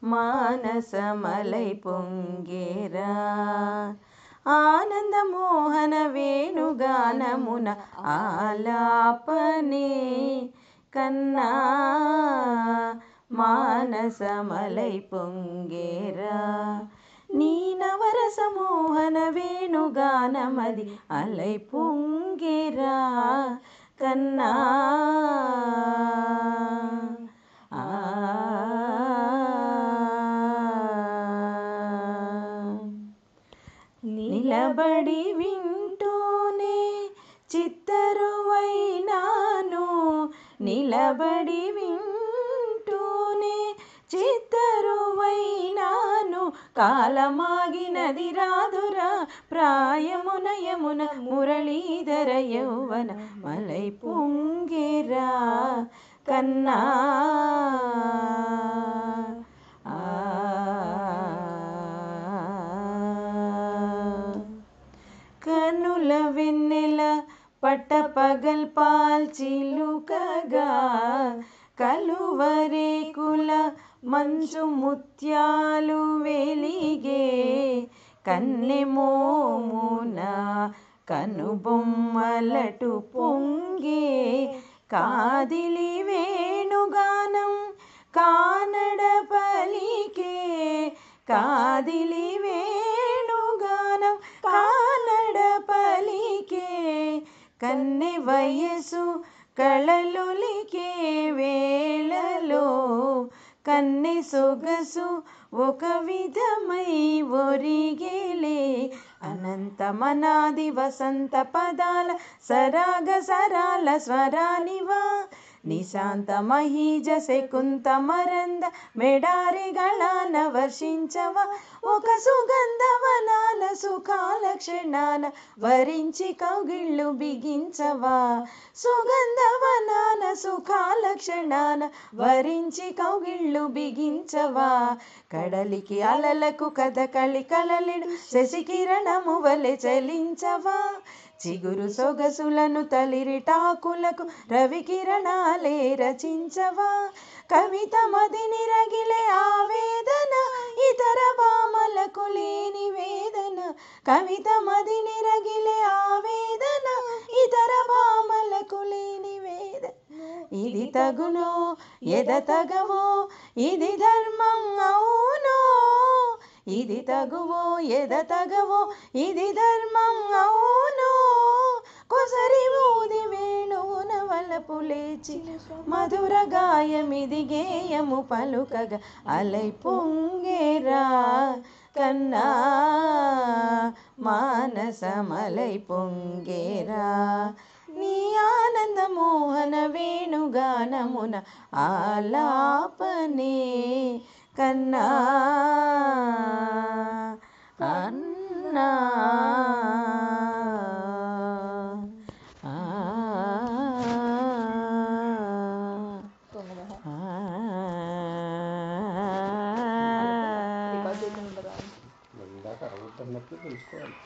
మానసమలై పొంగేరా. ఆనంద మోహన వేణుగానమున ఆలాపనే కన్నా మానసమలై పొంగేరా. నీ నవరస మోహన వేణుగానమది అలై పొంగేరా కన్నా. నిలబడి వింటూనే చిత్తరువైనాను, నిలబడి వింటూనే చిత్తరువైనాను. కాలమాగినది రాదురా ప్రాయమున యమున మురళీధర యౌవన మలై పొంగేరా కన్నా. కనుల వెన్నెల పట్టపగల్ పాల్చిలుకగా కలువరేకుల మంచు ముత్యాలు వెలిగే. కన్నెమోమున కనుబొమ్మలటు పొంగే కాదిలి వేణుగానం కానడ పలికే. కాదిలి వేణుగానం కానడ పలికే. కన్నె వయసు కళలొలికే వేళలో కన్నె సొగసు ఒక విధమై ఒరిగేలే. అనంతమనాది వసంత పదాల సరాగ సరాల స్వరానివా. నిశాంత మహీజ శకుంత మరంద మెడారిగళాన వర్షించవా. ఒక సుగంధవనాల సుఖాల క్షణాన వరించి కౌగిళ్ళు బిగించవా. సుగంధవనాన సుఖాల క్షణాన వరించి కౌగిళ్ళు బిగించవా. కడలికి అలలకు కథకళి కలలిడు శశికిరణము వలె చలించవా. చిగురు సొగసులను తలిరిటాకులకు రవికిరణాలే రచించవా. కవిత మదిని రగిలే ఆవేదన ఇతర భామలకు లేని వేదన. కవిత మదిని రగిలే ఆవేదన ఇతర భామలకు లేని వేదన. ఇది తగునో ఎద తగవో ఇది ధర్మం అవునో. ఇది తగువో ఎద తగవో ఇది ధర్మం అవునో. కొసరి ఊది వేణువున వలపు లేచి మధుర గాయమిది గేయము పలుకగా అలై పొంగేరా కన్నా. మానసమలై పొంగేరా. నీ ఆనంద మోహన వేణుగానమున ఆలాపనే కన్నా అన్నా. తెలుసుకోవాలి.